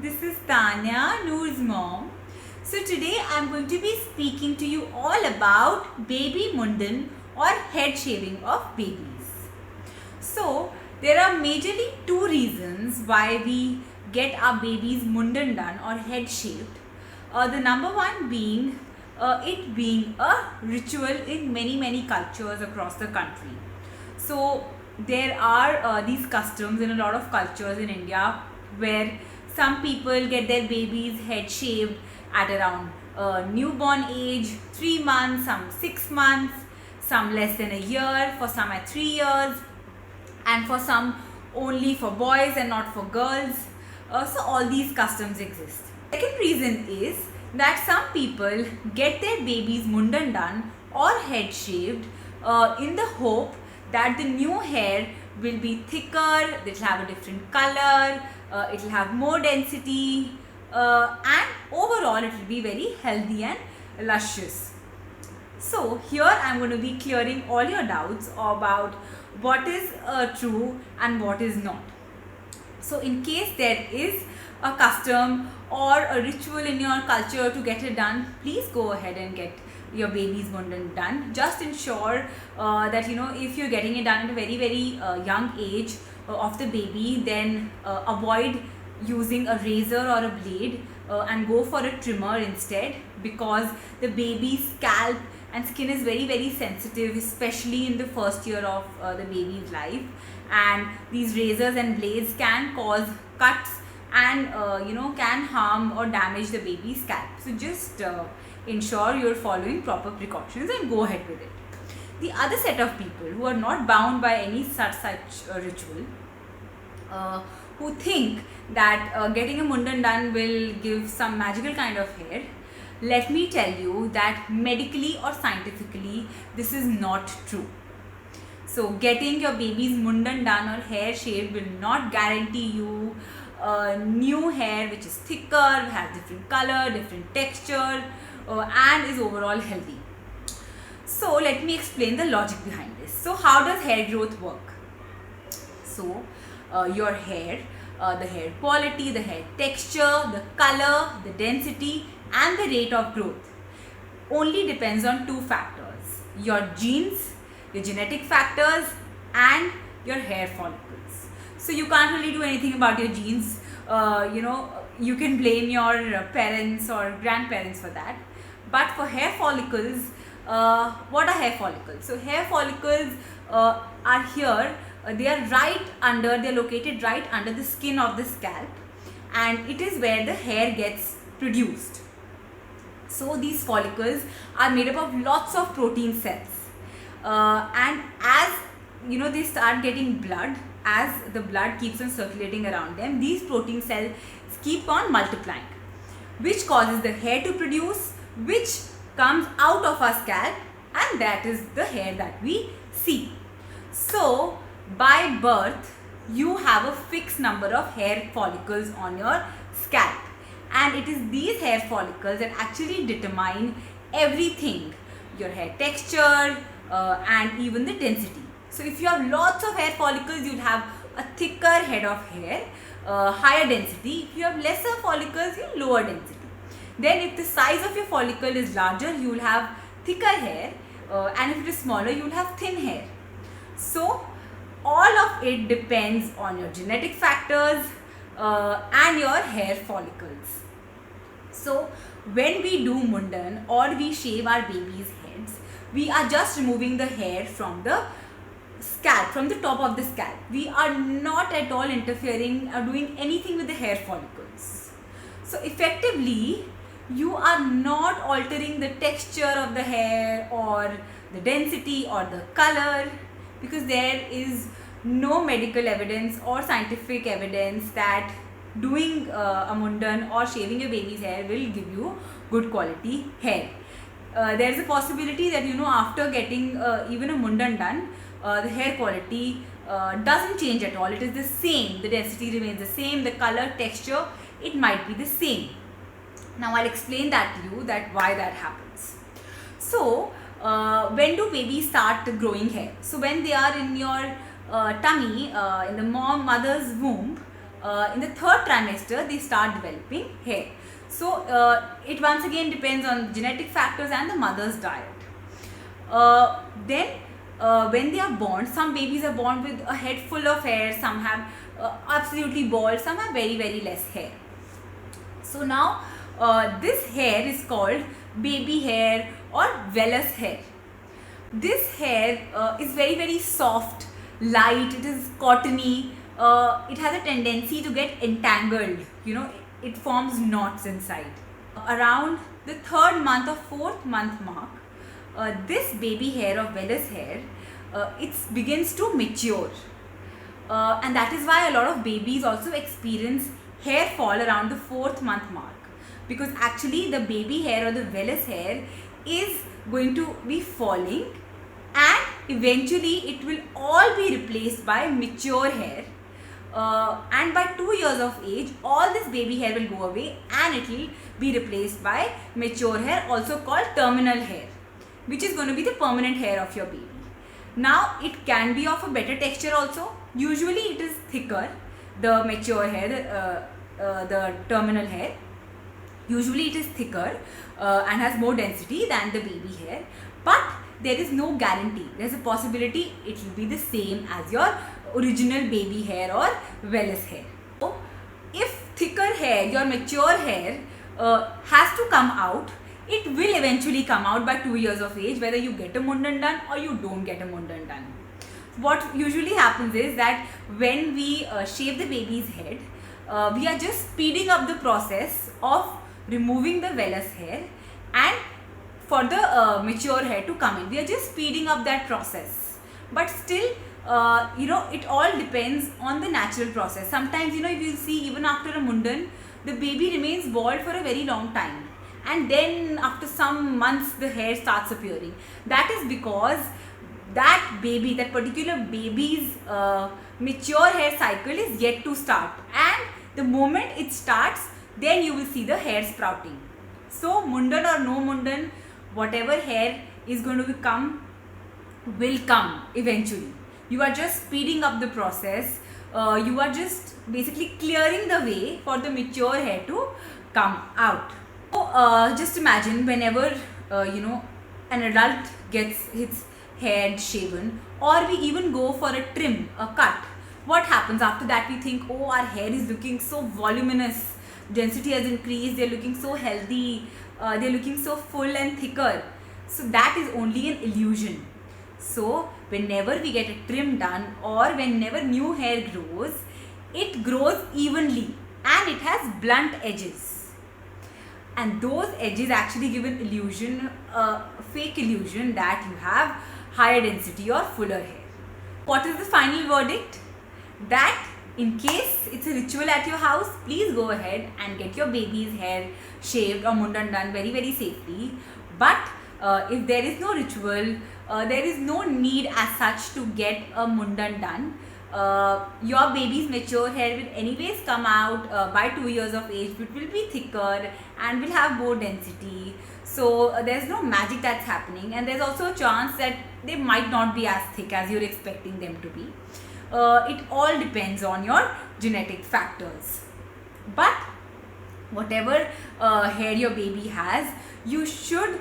This is Tanya, Noor's mom. So today I'm going to be speaking to you all about baby mundan or head shaving of babies. So there are majorly two reasons why we get our babies mundan done or head shaved. The number one being it being a ritual in many cultures across the country. So there are these customs in a lot of cultures in India where some people get their babies head shaved at around newborn age, 3 months, some 6 months, some less than a year, for some at 3 years, and for some only for boys and not for girls. So all these customs exist. Second reason is that some people get their babies mundan done or head shaved in the hope that the new hair will be thicker, it will have a different color, it will have more density, and overall it will be very healthy and luscious. So here I am going to be clearing all your doubts about what is true and what is not. So in case there is a custom or a ritual in your culture to get it done, please go ahead and get your baby's mundan done. Just ensure that if you're getting it done at a very young age of the baby, then avoid using a razor or a blade and go for a trimmer instead, because the baby's scalp and skin is very sensitive, especially in the first year of the baby's life, and these razors and blades can cause cuts and can harm or damage the baby's scalp. So just ensure you're following proper precautions and go ahead with it. The other set of people who are not bound by any such ritual, who think that getting a mundan done will give some magical kind of hair, let me tell you that medically or scientifically this is not true. So getting your baby's mundan done or hair shaved will not guarantee you new hair which is thicker, has different color, different texture, and is overall healthy. So let me explain the logic behind this. So how does hair growth work? So your hair, the hair quality, the hair texture, the color, the density and the rate of growth only depends on two factors: your genes, your genetic factors, and your hair follicles. So you can't really do anything about your genes. You can blame your parents or grandparents for that. But for hair follicles, what are hair follicles? So hair follicles are here. They are located right under the skin of the scalp, and it is where the hair gets produced. So these follicles are made up of lots of protein cells, and as they start getting blood, as the blood keeps on circulating around them, these protein cells keep on multiplying, which causes the hair to produce, which comes out of our scalp, and that is the hair that we see. So by birth you have a fixed number of hair follicles on your scalp, and it is these hair follicles that actually determine everything: your hair texture and even the density. So if you have lots of hair follicles, you'll have a thicker head of hair, higher density. If you have lesser follicles, you'll lower density. Then if the size of your follicle is larger, you will have thicker hair, and if it is smaller, you will have thin hair. So all of it depends on your genetic factors and your hair follicles. So when we do mundan or we shave our baby's heads, we are just removing the hair from the scalp, from the top of the scalp. We are not at all interfering or doing anything with the hair follicles. So effectively, you are not altering the texture of the hair or the density or the color, because there is no medical evidence or scientific evidence that doing a mundan or shaving your baby's hair will give you good quality hair. There is a possibility that after getting even a mundan done, the hair quality doesn't change at all. It is the same. The density remains the same. The color, texture, it might be the same. Now I'll explain that to you, that why that happens. So when do babies start growing hair? So when they are in your tummy, in the mother's womb, in the third trimester they start developing hair. So it once again depends on genetic factors and the mother's diet. Then when they are born, some babies are born with a head full of hair, some have absolutely bald, some have very very less hair. So now this hair is called baby hair or vellus hair. This hair is very very soft, light, it is cottony, it has a tendency to get entangled, it forms knots inside. Around the third month or fourth month mark, this baby hair or vellus hair, it begins to mature. And that is why a lot of babies also experience hair fall around the fourth month mark, because actually the baby hair or the vellus hair is going to be falling, and eventually it will all be replaced by mature hair. And by 2 years of age, all this baby hair will go away and it will be replaced by mature hair, also called terminal hair, which is going to be the permanent hair of your baby. Now it can be of a better texture also. Usually it is thicker, the mature hair, the terminal hair. Usually it is thicker and has more density than the baby hair, but there is no guarantee. There is a possibility it will be the same as your original baby hair or vellus hair. So if thicker hair, your mature hair, has to come out, it will eventually come out by 2 years of age, whether you get a mundan done or you don't get a mundan done. What usually happens is that when we shave the baby's head, we are just speeding up the process of removing the vellus hair and for the mature hair to come in. We are just speeding up that process, but still it all depends on the natural process. Sometimes if you see, even after a mundan, the baby remains bald for a very long time, and then after some months the hair starts appearing. That is because that particular baby's mature hair cycle is yet to start, and the moment it starts, then you will see the hair sprouting. So mundan or no mundan, whatever hair is going to come will come eventually. You are just speeding up the process. You are just basically clearing the way for the mature hair to come out. So just imagine, whenever an adult gets his hair shaven, or we even go for a trim, a cut, what happens after that? We think, oh, our hair is looking so voluminous, density has increased, they're looking so healthy, they're looking so full and thicker. So that is only an illusion. So whenever we get a trim done, or whenever new hair grows, it grows evenly and it has blunt edges, and those edges actually give an illusion, a fake illusion, that you have higher density or fuller hair. What is the final verdict? That in case it's a ritual at your house, please go ahead and get your baby's hair shaved or mundan done very very safely. But if there is no ritual, there is no need as such to get a mundan done. Your baby's mature hair will anyways come out by 2 years of age. It will be thicker and will have more density. So there's no magic that's happening, and there's also a chance that they might not be as thick as you're expecting them to be. It all depends on your genetic factors. But whatever hair your baby has, you should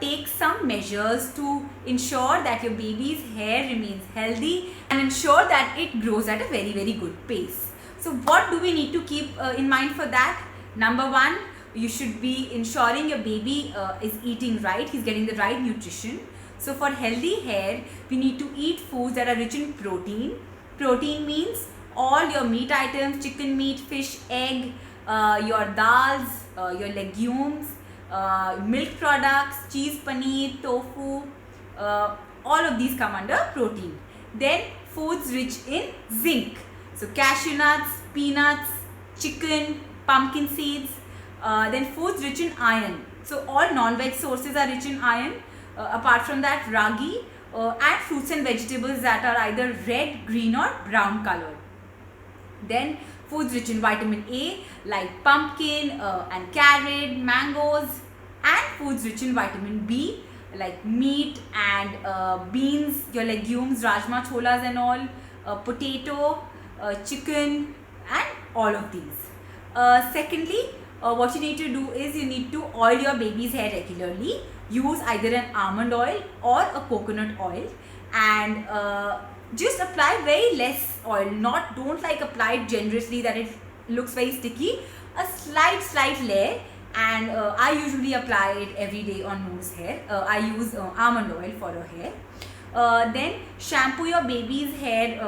take some measures to ensure that your baby's hair remains healthy and ensure that it grows at a very very good pace. So what do we need to keep in mind for that? Number one, you should be ensuring your baby is eating right, he's getting the right nutrition. So for healthy hair, we need to eat foods that are rich in protein. Protein means all your meat items, chicken meat, fish, egg, your dals, your legumes, milk products, cheese, paneer, tofu, all of these come under protein. Then foods rich in zinc. So cashew nuts, peanuts, chicken, pumpkin seeds. Then foods rich in iron. So all non-veg sources are rich in iron. Apart from that, ragi and fruits and vegetables that are either red, green or brown colored. Then foods rich in vitamin A like pumpkin and carrot, mangoes, and foods rich in vitamin B like meat and beans, your legumes, rajma, cholas and all, potato, chicken and all of these. Secondly, what you need to do is you need to oil your baby's hair regularly. Use either an almond oil or a coconut oil, and just apply very less oil. Don't like apply it generously that it looks very sticky. A slight layer, and I usually apply it every day on Noor's hair. I use almond oil for her hair. Then shampoo your baby's hair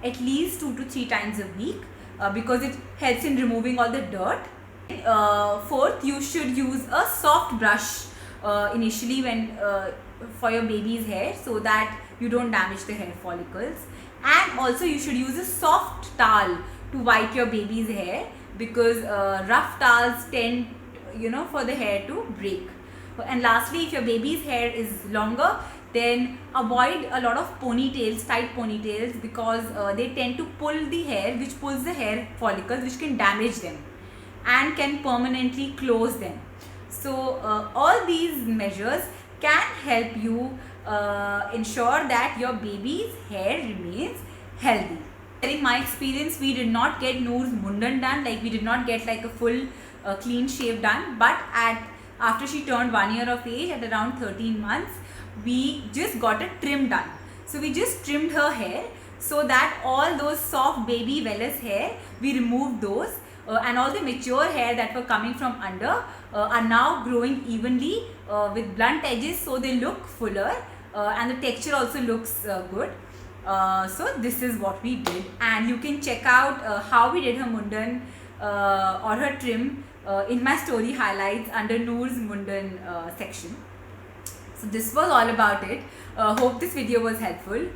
at least 2 to 3 times a week because it helps in removing all the dirt. Fourth, you should use a soft brush initially when for your baby's hair, so that you don't damage the hair follicles. And also you should use a soft towel to wipe your baby's hair, because rough towels tend, for the hair to break. And lastly, if your baby's hair is longer, then avoid a lot of ponytails, tight ponytails, because they tend to pull the hair, which pulls the hair follicles, which can damage them and can permanently close them. So all these measures can help you ensure that your baby's hair remains healthy. In my experience, we did not get Noor's mundan done, like we did not get like a full clean shave done, but after she turned 1 year of age, at around 13 months, we just got a trim done. So we just trimmed her hair so that all those soft baby vellus hair, we removed those, and all the mature hair that were coming from under are now growing evenly with blunt edges, so they look fuller, and the texture also looks good. So this is what we did, and you can check out how we did her mundan or her trim in my story highlights under Noor's mundan section. So this was all about it. Hope this video was helpful.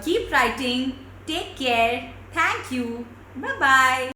Keep writing. Take care. Thank you. Bye bye.